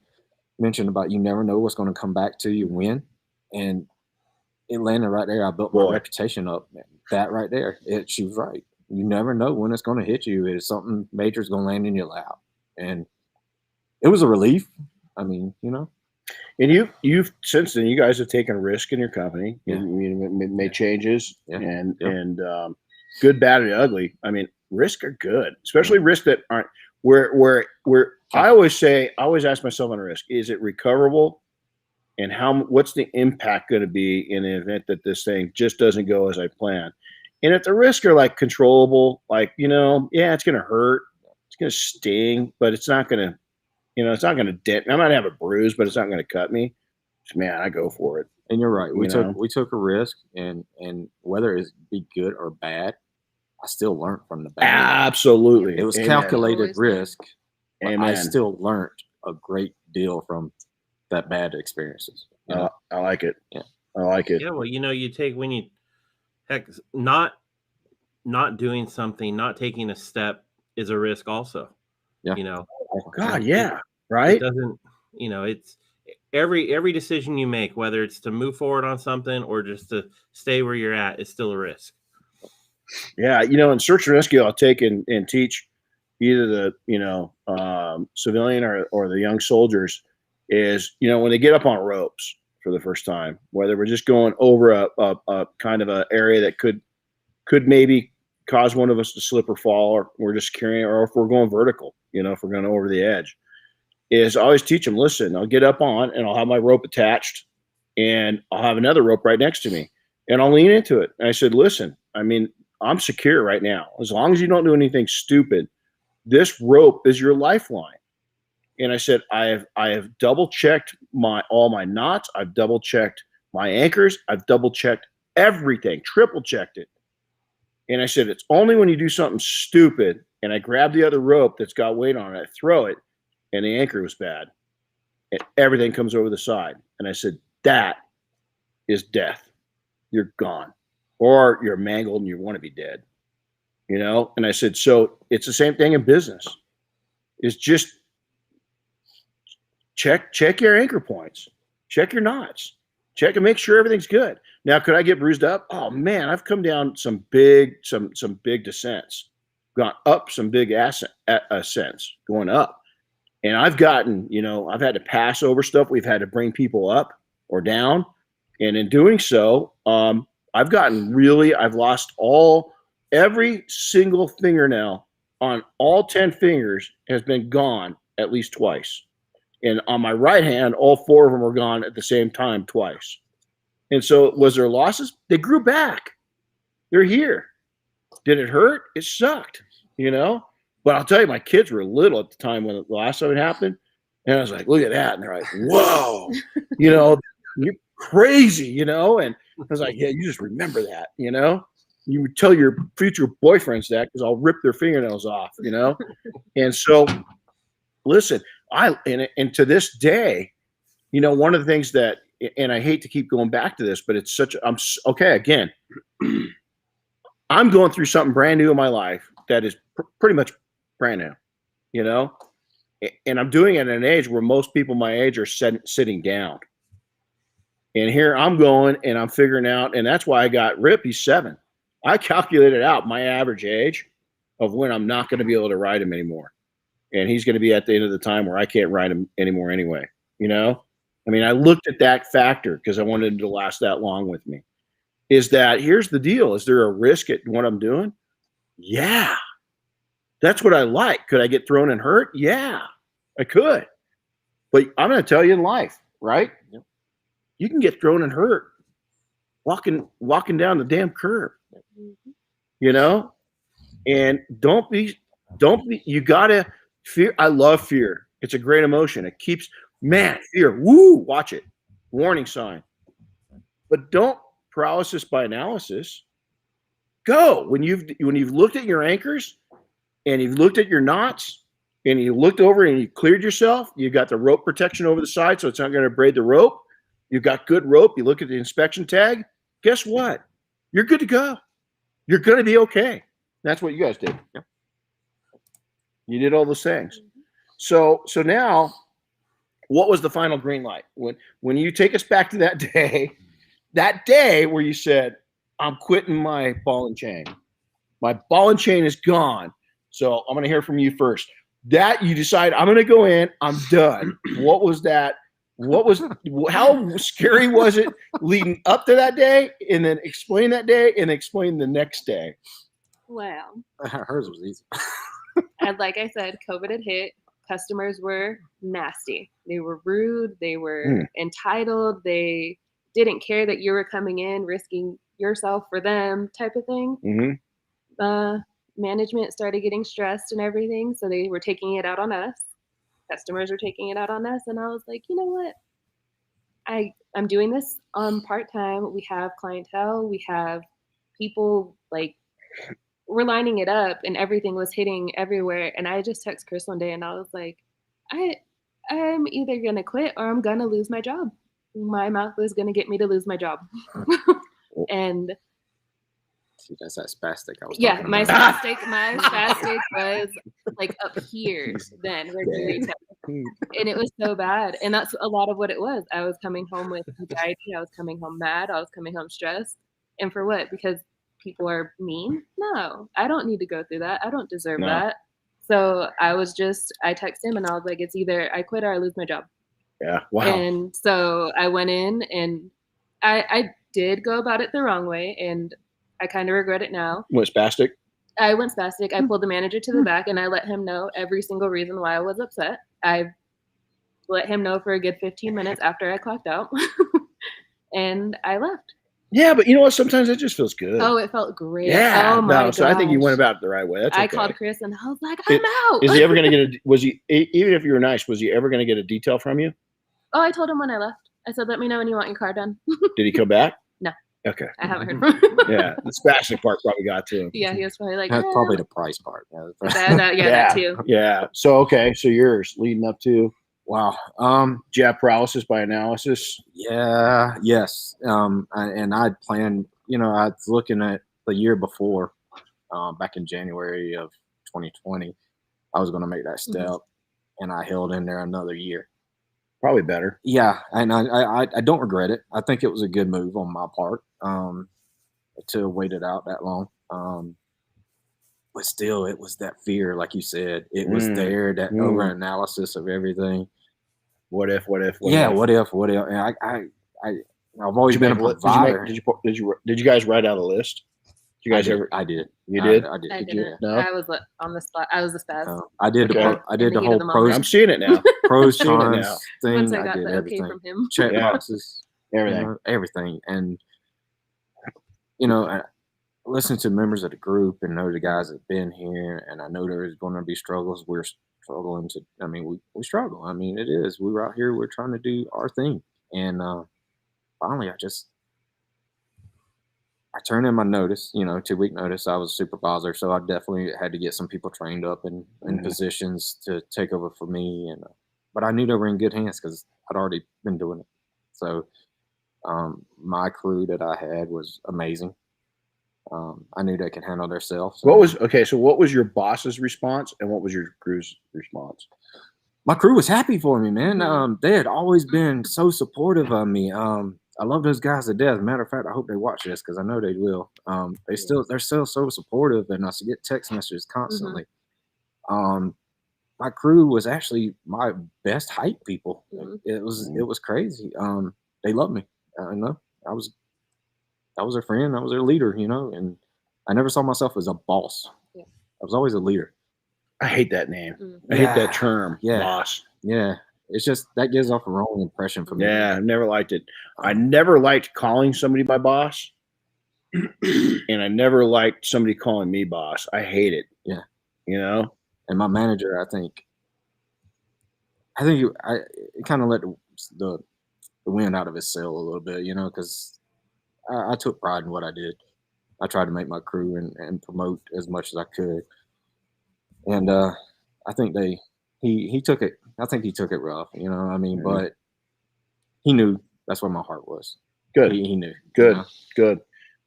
mentioned about you never know what's going to come back to you when, and it landed right there. I built my reputation up. That right there, she was right. You never know when it's going to hit you. It's something major is going to land in your lap, and it was a relief. I mean, And you've since then, you guys have taken a risk in your company. You made changes, and good, bad, and ugly. I mean, risks are good, especially risks that aren't where I always ask myself on a risk: is it recoverable, and what's the impact going to be in the event that this thing just doesn't go as I planned? And if the risks are like controllable, like it's going to hurt, it's going to sting, but it's not going to. It's not going to dent. I might have a bruise, but it's not going to cut me. Man, I go for it. And you're right. We took a risk, and whether it be good or bad, I still learned from the bad. Absolutely, it was calculated risk. But I still learned a great deal from that bad experiences. I like it. Yeah, I like it. Yeah, well, you take not doing something, not taking a step is a risk also. Yeah. Oh God, yeah. Right. It doesn't, it's every decision you make, whether it's to move forward on something or just to stay where you're at, is still a risk. Yeah. In search and rescue, I'll take and teach either the, civilian or the young soldiers is, when they get up on ropes for the first time, whether we're just going over a kind of a area that could maybe cause one of us to slip or fall, or we're just carrying, or if we're going vertical, if we're going over the edge, is I always teach them, listen, I'll get up on and I'll have my rope attached and I'll have another rope right next to me and I'll lean into it. And I said, listen, I mean, I'm secure right now. As long as you don't do anything stupid, this rope is your lifeline. And I said, I have double checked all my knots. I've double checked my anchors. I've double checked everything, triple checked it. And I said, it's only when you do something stupid and I grab the other rope that's got weight on it, I throw it, and the anchor was bad. And everything comes over the side. And I said, that is death. You're gone. Or you're mangled and you want to be dead. And I said, so it's the same thing in business. It's just check your anchor points. Check your knots. Check and make sure everything's good. Now, could I get bruised up? Oh man, I've come down some big descents, gone up some big ascents, going up, and I've gotten, I've had to pass over stuff. We've had to bring people up or down, and in doing so, I've lost every single fingernail on all 10 fingers has been gone at least twice. And on my right hand, all 4 of them were gone at the same time twice. And so was there losses? They grew back. They're here. Did it hurt? It sucked, But I'll tell you, my kids were little at the time when the last time it happened. And I was like, look at that. And they're like, whoa, you're crazy, And I was like, yeah, you just remember that, You would tell your future boyfriends that because I'll rip their fingernails off, And so, listen, and to this day, one of the things that, and I hate to keep going back to this, but it's again, I'm going through something brand new in my life that is pretty much brand new, and I'm doing it at an age where most people my age are sitting down. And here I'm going and I'm figuring out, and that's why I got Rip. He's 7. I calculated out my average age of when I'm not going to be able to ride him anymore. And he's going to be at the end of the time where I can't ride him anymore anyway. I mean, I looked at that factor because I wanted him to last that long with me. Is that here's the deal. Is there a risk at what I'm doing? Yeah. That's what I like. Could I get thrown and hurt? Yeah, I could. But I'm going to tell you in life, right? You can get thrown and hurt. walking down the damn curb, Mhm. you know? And don't be, you gotta fear. I love fear. It's a great emotion. It keeps, fear. Woo, watch it. Warning sign. But don't paralysis by analysis. Go when you've looked at your anchors and you've looked at your knots and you looked over and you cleared yourself. You got the rope protection over the side, so it's not going to braid the rope. You've got good rope. You look at the inspection tag. Guess what? You're good to go. You're going to be okay. That's what you guys did. Yep. You did all those things. So now, what was the final green light? When you take us back to that day where you said, I'm quitting my ball and chain. My ball and chain is gone. So I'm going to hear from you first. That you decide, I'm going to go in, I'm done. What was that? How scary was it leading up to that day? And then explain that day and explain the next day. Well, Hers was easy. and like I said, COVID had hit. Customers were nasty. They were rude. They were entitled. They didn't care that you were coming in, risking yourself for them, type of thing. Mm-hmm. Management started getting stressed and everything, so they were taking it out on us. Customers were taking it out on us, and I was like, you know what? I'm doing this part-time. We have clientele. We have people, like, we're lining it up, and everything was hitting everywhere. And I just texted Chris one day, and I was like, I'm either going to quit or I'm going to lose my job. My mouth was going to get me to lose my job. And See, that's that spastic I was yeah, talking my about. spastic was like up here then, where the retail. And it was so bad. And that's a lot of what it was. I was coming home with anxiety. I was coming home mad. I was coming home stressed. And for what? Because people are mean? No, I don't need to go through that. I don't deserve that. So I texted him and I was like, it's either I quit or I lose my job. Yeah. Wow. And so I went in and I did go about it the wrong way. And I kind of regret it now. Went spastic? I went spastic. I pulled the manager to the back and I let him know every single reason why I was upset. I let him know for a good 15 minutes after I clocked out. And I left. Yeah, but you know what? Sometimes it just feels good. Oh, it felt great. Yeah. Oh my So I think you gosh. went about it the right way. That's okay. I called Chris and I was like, I'm out. Is he ever going to get even if you were nice, was he ever going to get a detail from you? Oh, I told him when I left. I said, let me know when you want your car done. Did he come back? No. Okay. I haven't heard from him. Yeah. The spastic part probably got to him. Yeah, he was probably like, That's probably the price part. that too. Yeah. So, okay. So yours leading up to, Wow. jab paralysis by analysis. Yeah. Yes. And I'd planned, I was looking at the year before, back in January of 2020, I was going to make that step, and I held in there another year. Probably better. Yeah, and I don't regret it. I think it was a good move on my part, to wait it out that long. But still, it was that fear, like you said. It was there, that over analysis of everything. What if? What if? And I've always been a provider. Did you guys write out a list? Did you guys ever? I did. You did? I did. I Did didn't. you? No? I was on the spot. I was the spaz. I did. Okay. I did the In the heat whole of the moment. I'm seeing it now. pros Seeing it cons now. thing. Once I I got did the okay everything. from him. Check Yeah. boxes. Everything. Everything. And I listen to members of the group and know the guys that have been here, and I know there's going to be struggles. We're struggling to. We struggle. It is. We were out here. We're trying to do our thing, and finally, I turned in my notice. 2-week notice. I was a supervisor, so I definitely had to get some people trained up in positions to take over for me. And but I knew they were in good hands because I'd already been doing it. So my crew that I had was amazing. I knew they could handle themselves. What was your boss's response and what was your crew's response? My crew was happy for me, man. They had always been so supportive of me. I love those guys to death. Matter of fact, I hope they watch this because I know they will. They're still so supportive, and I get text messages constantly. My crew was actually my best hype people. It was crazy. They loved me. I was their friend. I was their leader. And I never saw myself as a boss. I was always a leader. I hate that name. I hate that term, boss. Yeah. it's just that gives off a wrong impression for me. Yeah, I never liked it. I never liked calling somebody my boss, and I never liked somebody calling me boss. I hate it. Yeah. You know? And my manager, I think it kind of let the wind out of his sail a little bit, you know, because I took pride in what I did. I tried to make my crew and promote as much as I could. And I think he took it. I think he took it rough, you know what I mean? Mm-hmm. But he knew that's where my heart was. Good. He knew. Good. You know? Good.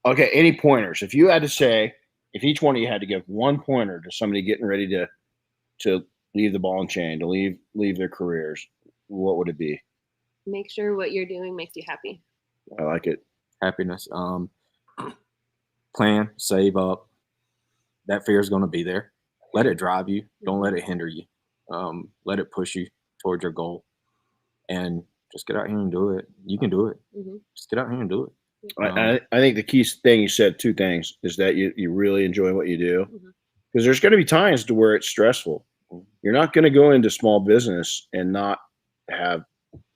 Okay. Any pointers? If you had to say, if each one of you had to give one pointer to somebody getting ready to leave the ball and chain, to leave their careers, what would it be? Make sure what you're doing makes you happy. I like it. Happiness. Plan, save up. That fear is going to be there. Let it drive you. Don't let it hinder you. Let it push you towards your goal. And just get out here and do it. You can do it. Mm-hmm. Just get out here and do it. I think the key thing you said, two things, is that you really enjoy what you do. Mm-hmm. Because there's going to be times to where it's stressful. You're not going to go into small business and not have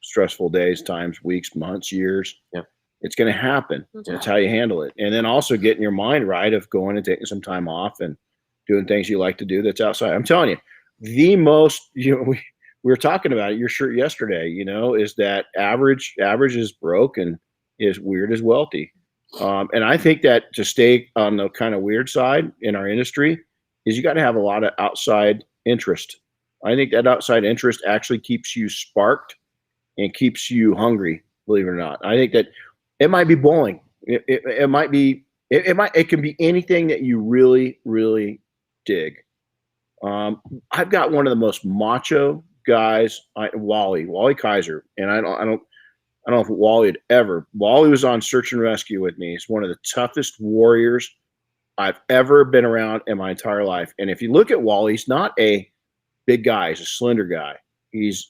stressful days, times, weeks, months, years. Yeah. It's going to happen. Mm-hmm. That's how you handle it. And then also getting your mind right of going and taking some time off and doing things you like to do that's outside. I'm telling you, the most, we were talking about it, your shirt yesterday, is that average is broke and is weird is wealthy. And I think that to stay on the kind of weird side in our industry is you got to have a lot of outside interest. I think that outside interest actually keeps you sparked and keeps you hungry, believe it or not. I think that it might be bowling. It might be, it can be anything that you really, really dig. I've got one of the most macho guys, Wally Kaiser. And I don't know if Wally was on search and rescue with me. He's one of the toughest warriors I've ever been around in my entire life. And if you look at Wally, he's not a big guy. He's a slender guy. He's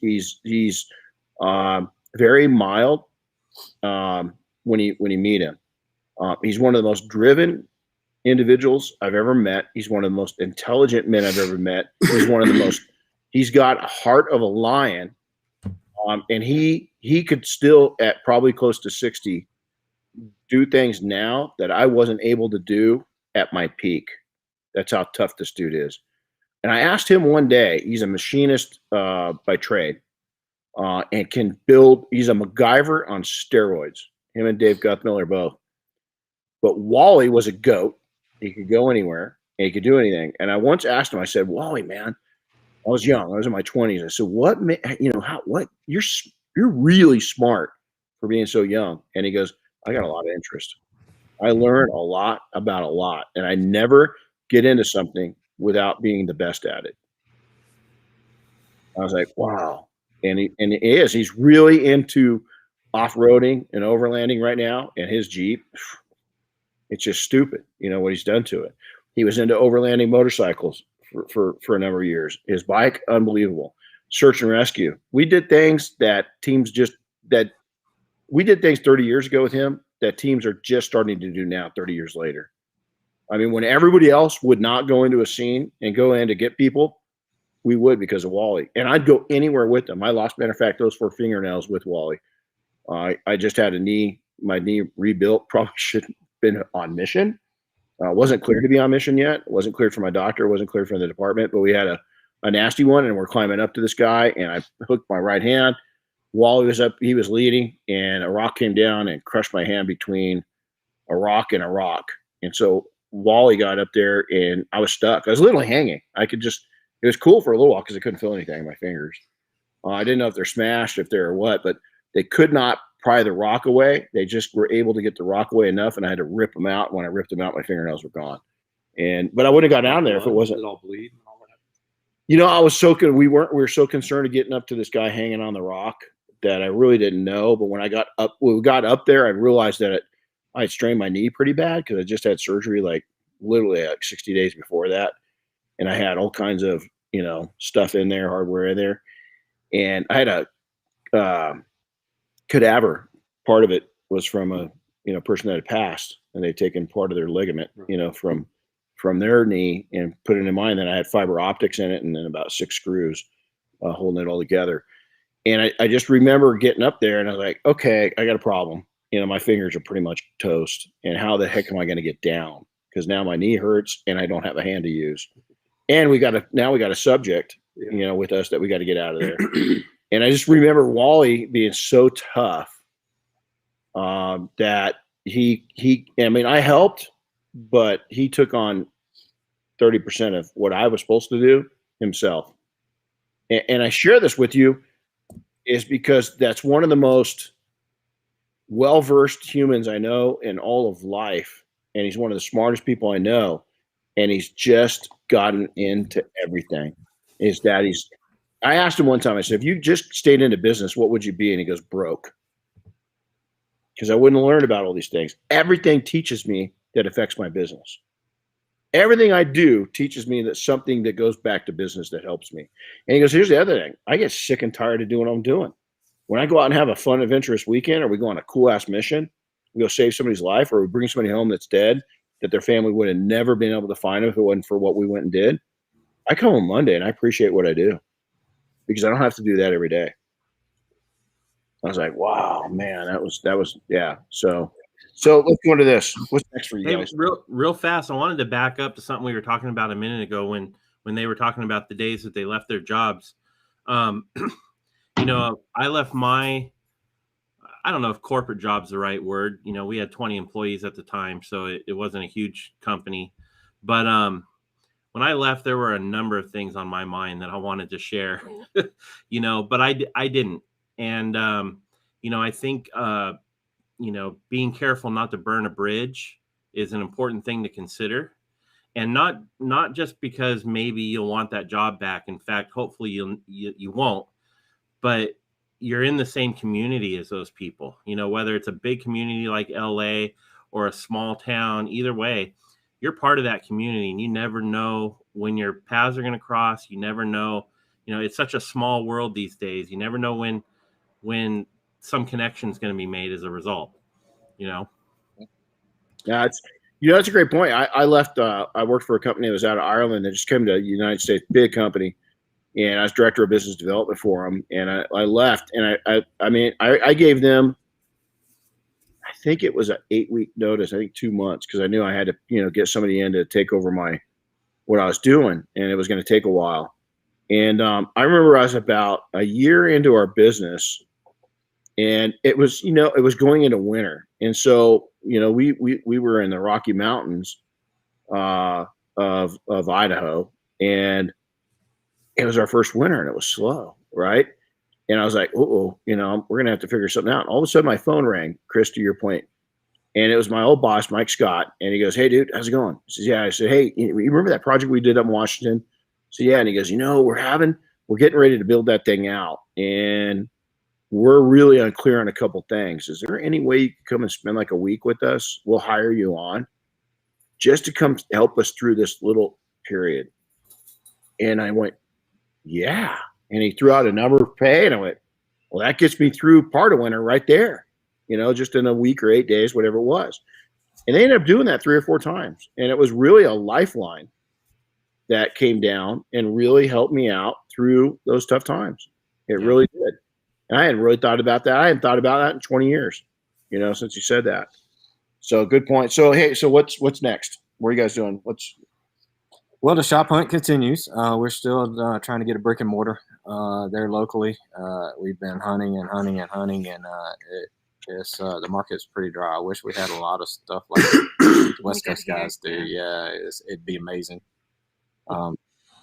very mild when you meet him. He's one of the most driven individuals I've ever met. He's one of the most intelligent men I've ever met. He's got a heart of a lion. And he could still, at probably close to 60, do things now that I wasn't able to do at my peak. That's how tough this dude is. And I asked him one day, he's a machinist by trade, and can build. He's a MacGyver on steroids. Him and Dave Guthmiller both. But Wally was a goat. He could go anywhere and he could do anything. And I once asked him, I said, Wally, man, I was young. I was in my 20s. I said, what you're really smart for being so young. And he goes, I got a lot of interest. I learn a lot about a lot. And I never get into something without being the best at it. I was like, wow. And he's really into off-roading and overlanding right now. And his Jeep, it's just stupid, what he's done to it. He was into overlanding motorcycles for a number of years. His bike, unbelievable. Search and rescue. We did things that we did things 30 years ago with him that teams are just starting to do now 30 years later. I mean, when everybody else would not go into a scene and go in to get people, we would because of Wally. And I'd go anywhere with them. I lost, matter of fact, those 4 fingernails with Wally. I just had my knee rebuilt. Probably shouldn't have been on mission. Wasn't cleared to be on mission yet. Wasn't cleared from my doctor. Wasn't cleared from the department. But we had a nasty one, and we're climbing up to this guy, and I hooked my right hand. Wally was up. He was leading, and a rock came down and crushed my hand between a rock and a rock. And so Wally got up there, and I was stuck. I was literally hanging. It was cool for a little while because I couldn't feel anything in my fingers. I didn't know if they're smashed, if they're what, but they could not pry the rock away. They just were able to get the rock away enough, and I had to rip them out. When I ripped them out, my fingernails were gone. But I wouldn't have got down there if it wasn't. Did it all bleed and all that? I was so good. We were so concerned of getting up to this guy hanging on the rock that I really didn't know. But when we got up there, I realized that I had strained my knee pretty bad because I just had surgery literally 60 days before that. And I had all kinds of, stuff in there, hardware in there. And I had a cadaver. Part of it was from a person that had passed, and they'd taken part of their ligament, from their knee and put it in mine. Then I had fiber optics in it, and then about 6 screws holding it all together. And I just remember getting up there and I was like, okay, I got a problem. My fingers are pretty much toast. And how the heck am I going to get down? Because now my knee hurts and I don't have a hand to use. And we got a subject, with us that we got to get out of there. And I just remember Wally being so tough that I helped, but he took on 30% of what I was supposed to do himself. And I share this with you is because that's one of the most well-versed humans I know in all of life. And he's one of the smartest people I know. And he's just gotten into everything. I asked him one time, I said, if you just stayed into business, what would you be? And he goes, broke. Because I wouldn't learn about all these things. Everything teaches me that affects my business. Everything I do teaches me that something that goes back to business that helps me. And he goes, here's the other thing. I get sick and tired of doing what I'm doing. When I go out and have a fun, adventurous weekend, or we go on a cool ass mission, we go save somebody's life, or we bring somebody home that's dead, that their family would have never been able to find them if it wasn't for what we went and did. I come home Monday and I appreciate what I do because I don't have to do that every day. I was like, wow, man, that was, yeah. So let's go into this. What's next for you guys? Real fast. I wanted to back up to something we were talking about a minute ago when they were talking about the days that they left their jobs. I left I don't know if corporate job's the right word. We had 20 employees at the time, so it wasn't a huge company. But when I left, there were a number of things on my mind that I wanted to share, but I didn't. And, I think, being careful not to burn a bridge is an important thing to consider. And not just because maybe you'll want that job back. In fact, hopefully you won't, but you're in the same community as those people, whether it's a big community like LA or a small town, either way, you're part of that community and you never know when your paths are going to cross. You never know, it's such a small world these days. You never know when some connection is going to be made as a result, Yeah, that's a great point. I left, I worked for a company that was out of Ireland that just came to the United States, big company. And I was director of business development for them. And I left and I gave them, I think it was an 8-week notice, I think 2 months. Cause I knew I had to, get somebody in to take over what I was doing. And it was going to take a while. And I remember I was about a year into our business and it was, it was going into winter. And so, we were in the Rocky Mountains of Idaho, and it was our first winter and it was slow. Right. And I was like, we're going to have to figure something out. All of a sudden my phone rang, Chris, to your point. And it was my old boss, Mike Scott. And he goes, hey dude, how's it going? He says, yeah. I said, hey, you remember that project we did up in Washington? So yeah. And he goes, we're getting ready to build that thing out. And we're really unclear on a couple things. Is there any way you can come and spend like a week with us? We'll hire you on just to come help us through this little period. And I went, yeah. And he threw out a number of pay and I went, well, that gets me through part of winter right there, just in a week or 8 days, whatever it was. And they ended up doing that 3 or 4 times. And it was really a lifeline that came down and really helped me out through those tough times. It really did. And I hadn't really thought about that. I hadn't thought about that in 20 years, since you said that. So good point. So, hey, so what's next? What are you guys doing? Well, the shop hunt continues. We're still trying to get a brick and mortar there locally. We've been hunting, and the market's pretty dry. I wish we had a lot of stuff like the West Coast guys do. Yeah, it'd be amazing.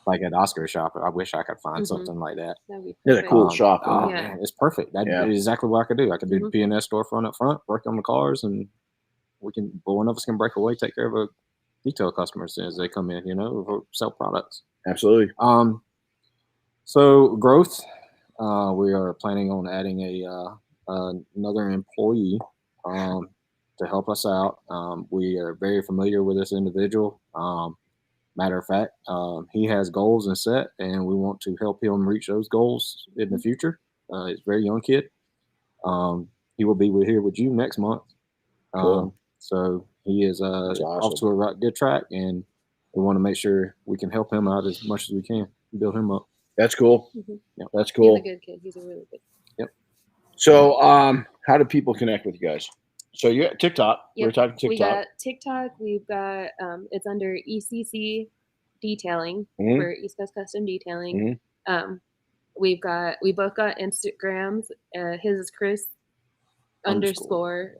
Like at Oscar's shop, I wish I could find something like that. It's a cool shop. Man, it's perfect. That's exactly what I could do. I could do the P&S storefront up front, work on the cars, and one of us can break away, take care of a detail customers as they come in, sell products. Absolutely. So growth, we are planning on adding another employee to help us out. We are very familiar with this individual. Matter of fact, he has goals and set, and we want to help him reach those goals in the future. He's a very young kid. He will be here with you next month. Cool. So he is awesome. Off to a good track, and we want to make sure we can help him out as much as we can, build him up. That's cool. Mm-hmm. Yeah. That's cool. He's a good kid. He's a really good kid. So, how do people connect with you guys? So you got TikTok. Yep. We're talking TikTok. We got TikTok. We've got it's under ECC Detailing Mhm. for East Coast Custom Detailing. We both got Instagrams. His is Chris _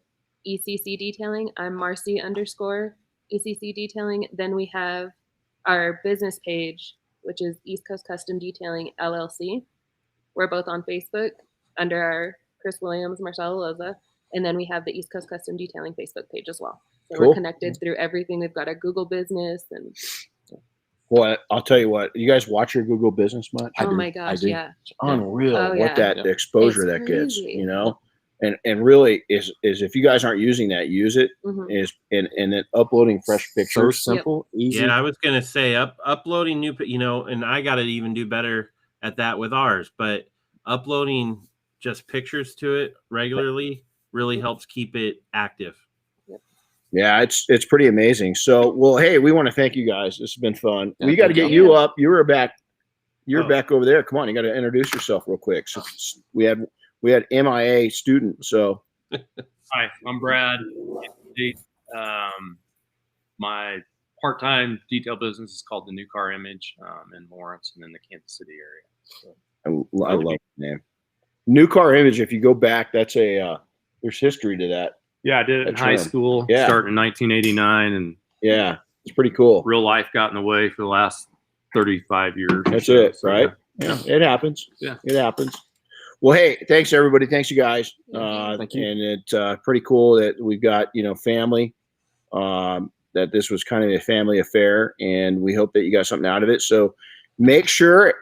ECC Detailing. I'm Marcy _ ECC Detailing. Then we have our business page, which is East Coast Custom Detailing LLC. We're both on Facebook under our Chris Williams Marcella Loza. And then we have the East Coast Custom Detailing Facebook page as well. So Cool. we're connected through everything. We've got a Google business and Well, I'll tell you what. You guys watch your Google business much? oh my gosh, yeah. It's unreal Oh, what yeah. that exposure It's that gets. crazy. You know, and really is if you guys aren't using that, use it. Mhm. And then uploading fresh So pictures. simple, easy. Yeah, I was gonna say uploading new, and I got to even do better at that with ours. But uploading just pictures to it regularly really helps keep it active. Yeah, it's pretty amazing. So, well, hey, we want to thank you guys. This has been fun. Yeah, We got to thank get you. you up. You're back over there. Come on, you got to introduce yourself real quick. So we had MIA student. So Hi, I'm Brad. My part-time detail business is called the New Car Image in Lawrence and in the Kansas City area. So, I love the name. New Car Image. If you go back, that's there's history to that. yeah, I did it in That's high right. school, Yeah. starting in 1989, and Yeah, it's pretty cool. real life got in the way for the last 35 years. or That's so. it, So, right? Yeah, it happens. Yeah. It happens. Well, hey, thanks everybody. Thanks you guys. Thank you. And it's pretty cool that we've got family. That this was kind of a family affair, and we hope that you got something out of it. So make sure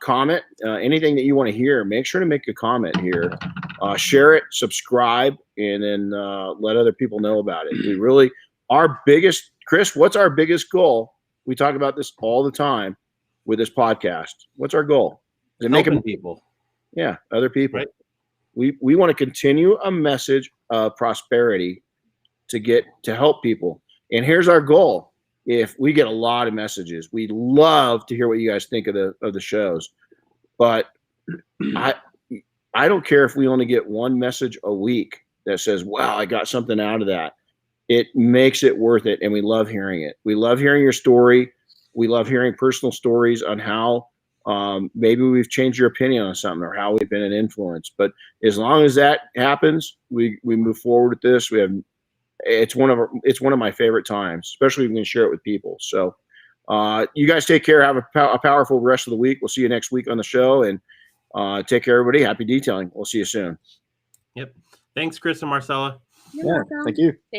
comment anything that you want to hear. Make sure to make a comment here. Share it, subscribe, and then let other people know about it. We really Chris, what's our biggest goal? We talk about this all the time with this podcast. What's our goal? To make Helping people. Yeah, other people. Right. We want to continue a message of prosperity to help people. And here's our goal. If we get a lot of messages, we'd love to hear what you guys think of the shows. But I don't care if we only get one message a week that says, wow, I got something out of that. It makes it worth it, and we love hearing it. We love hearing your story. We love hearing personal stories on how maybe we've changed your opinion on something or how we've been an influence. But as long as that happens, we move forward with this. It's one of my favorite times, especially when we can share it with people. So you guys take care. Have a powerful rest of the week. We'll see you next week on the show, and take care, everybody. Happy detailing. We'll see you soon. Yep. Thanks, Chris and Marcella. You're Yeah, welcome. thank you.